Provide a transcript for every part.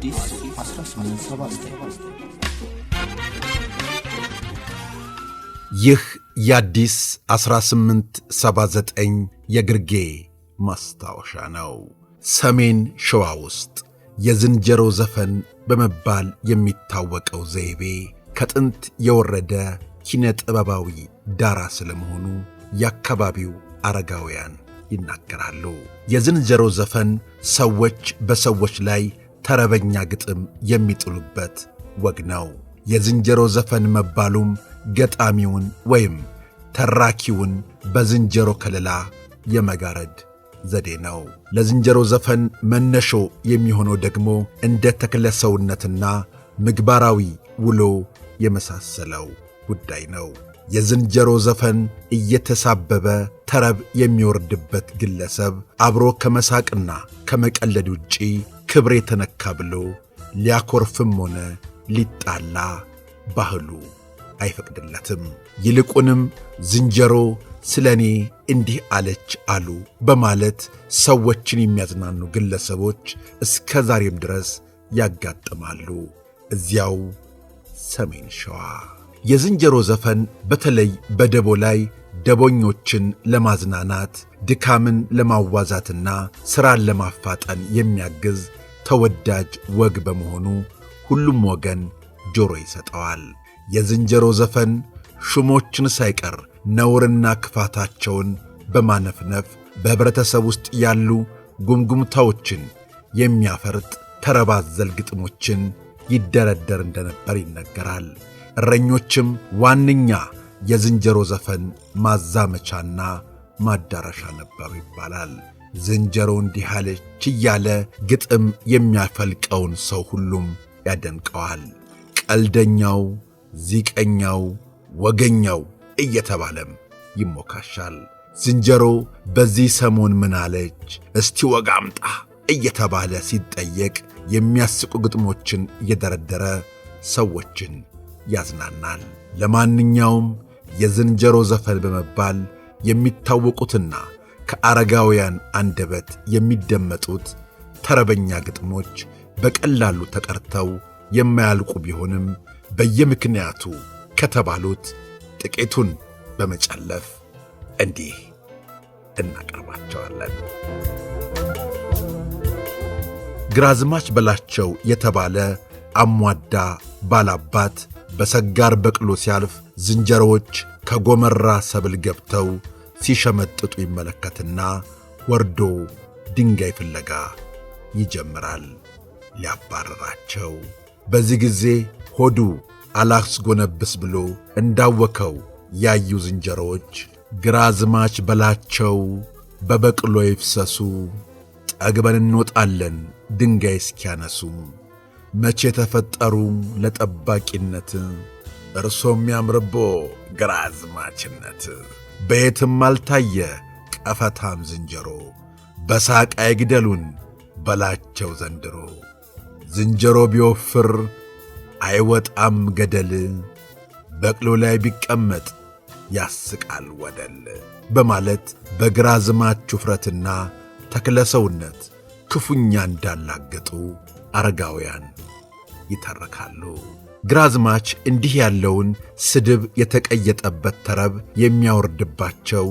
አዲስ 1879 ይህ የአዲስ 1879 የግርጌ ማስታወሻ ነው። ሰሜን ሸዋ ውስጥ የዝንጀሮ ዘፈን በመባል የሚታወቀው ዘይቤ ከጥንት የወረደ ኪነ ጥበባዊ ዳራ ስለመሆኑ የአካባቢው አረጋውያን ይናገራሉ። የዝንጀሮ ዘፈን ሰዎች በሰዎች ላይ ተረበኛ ግጥም የሚጥሉበት ወግ ነው። የዝንጀሮ ዘፈን መባሉም ገጣሚውን ወይም ተራኪውን በዝንጀሮ ከለላ የመጋረድ ዘዴ ነው። ለዝንጀሮ ዘፈን መነሾ የሚሆነው ደግሞ እንደ ተክለ ሰውነትና ምግባራዊ ውሎ የመሳሰለው ጉዳይ ነው። የዝንጀሮ ዘፈን እየተሳበበ ተረብ የሚወርድበት ግለሰብ አብሮ ከመሳቅና ከመቀለድ ውጪ ክብር የተነካ ብሎ ሊያኮርፍም ሆነ ሊጣላ ባህሉ አይፈቅድለትም። ይልቁንም ዝንጀሮ ስለ እኔ እንዲህ አለች አሉ በማለት ሰዎችን የሚያዝናኑ ግለሰቦች እስከ ዛሬም ድረስ ያጋጥማሉ። እዚያው ሰሜን ሸዋ የዝንጀሮ ዘፈን በተለይ በደቦ ላይ ደቦኞችን ለማዝናናት ድካምን ለማዋዛትና ሥራን ለማፋጠን የሚያግዝ ተወዳጅ ወግ በመሆኑ ሁሉም ወገን ጆሮ ይሰጠዋል። የዝንጀሮ ዘፈን ሹሞችን ሳይቀር ነውርና ክፋታቸውን በማነፍነፍ በኅብረተሰብ ውስጥ ያሉ ጉምጉምታዎችን የሚያፈርጥ ተረባዘል ግጥሞችን ይደረደር እንደነበር ይነገራል። እረኞችም ዋነኛ የዝንጀሮ ዘፈን ማዛመቻና ማዳረሻ ነበሩ ይባላል። ዝንጀሮ እንዲህ አለች እያለ ግጥም የሚያፈልቀውን ሰው ሁሉም ያደንቀዋል። ቀልደኛው፣ ዚቀኛው፣ ወገኛው እየተባለም ይሞካሻል። ዝንጀሮ በዚህ ሰሞን ምን አለች እስቲ ወግ አምጣ እየተባለ ሲጠየቅ የሚያስቁ ግጥሞችን እየደረደረ ሰዎችን ያዝናናል። ለማንኛውም የዝንጀሮ ዘፈን በመባል የሚታወቁትና ከአረጋውያን አንደበት የሚደመጡት ተረበኛ ግጥሞች በቀላሉ ተቀርተው የማያልቁ ቢሆንም በየምክንያቱ ከተባሉት ጥቂቱን በመጨለፍ እንዲህ እናቀርባቸዋለን። ግራዝማች በላቸው የተባለ አሟዳ ባላባት በሰጋር በቅሎ ሲያልፍ ዝንጀሮዎች ከጎመራ ሰብል ገብተው ሲሸመጥጡ ይመለከትና ወርዶ ድንጋይ ፍለጋ ይጀምራል ሊያባረራቸው። በዚህ ጊዜ ሆዱ አላስጎነብስ ብሎ እንዳወከው ያዩ ዝንጀሮዎች ግራዝማች በላቸው በበቅሎ ይፍሰሱ፣ ጠግበን እንወጣለን ድንጋይ እስኪያነሱ፣ መቼ ተፈጠሩ ለጠባቂነት፣ እርሶም ያምርቦ ግራዝማችነት፣ በየትም አልታየ ቀፈታም ዝንጀሮ፣ በሳቅ አይግደሉን በላቸው ዘንድሮ፣ ዝንጀሮ ቢወፍር አይወጣም ገደል፣ በቅሎ ላይ ቢቀመጥ ያስቃል ወደል በማለት በግራዝማች ውፍረትና ተክለ ሰውነት ክፉኛ እንዳላገጡ አረጋውያን ይተርካሉ። ግራዝማች እንዲህ ያለውን ስድብ የተቀየጠበት ተረብ የሚያወርድባቸው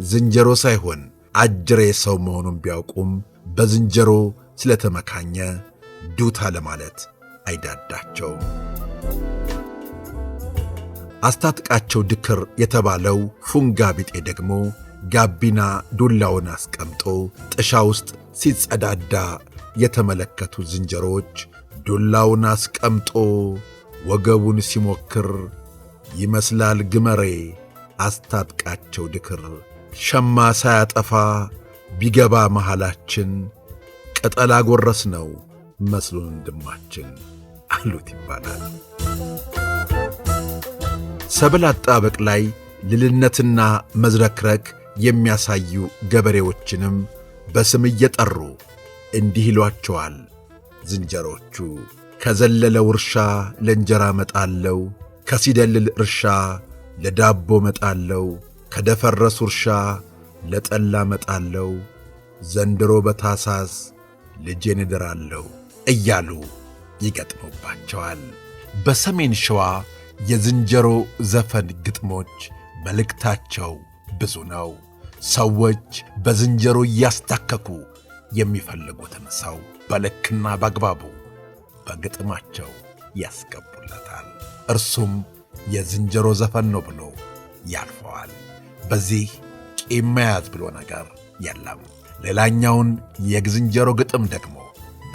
ዝንጀሮ ሳይሆን አጅሬ ሰው መሆኑን ቢያውቁም በዝንጀሮ ስለተመካኘ ዱታ ለማለት አይዳዳቸውም። አስታጥቃቸው ድክር የተባለው ፉንጋ ቢጤ ደግሞ ጋቢና ዱላውን አስቀምጦ ጥሻ ውስጥ ሲጸዳዳ የተመለከቱ ዝንጀሮዎች ዱላውን አስቀምጦ ወገቡን ሲሞክር ይመስላል ግመሬ አስታጥቃቸው ድክር፣ ሸማ ሳያጠፋ ቢገባ መሃላችን፣ ቅጠል አጎረስ ነው መስሎን ወንድማችን አሉት ይባላል። ሰብል አጣበቅ ላይ ልልነትና መዝረክረክ የሚያሳዩ ገበሬዎችንም በስም እየጠሩ እንዲህ ይሏቸዋል ዝንጀሮቹ። ከዘለለው እርሻ ለእንጀራ መጣለው፣ ከሲደልል እርሻ ለዳቦ መጣለው፣ ከደፈረሱ እርሻ ለጠላ መጣለው፣ ዘንድሮ በታሳስ ልጄን እድራለሁ እያሉ ይገጥሙባቸዋል። በሰሜን ሸዋ የዝንጀሮ ዘፈን ግጥሞች መልእክታቸው ብዙ ነው። ሰዎች በዝንጀሮ እያስታከኩ የሚፈልጉትን ሰው በልክና በአግባቡ በግጥማቸው ያስገቡለታል። እርሱም የዝንጀሮ ዘፈን ነው ብሎ ያልፈዋል። በዚህ ቂም መያዝ ብሎ ነገር የለም። ሌላኛውን የዝንጀሮ ግጥም ደግሞ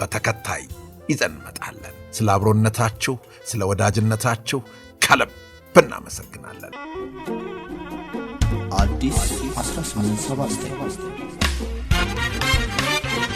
በተከታይ ይዘን እንመጣለን። ስለ አብሮነታችሁ፣ ስለ ወዳጅነታችሁ ከልብ እናመሰግናለን። አዲስ 1879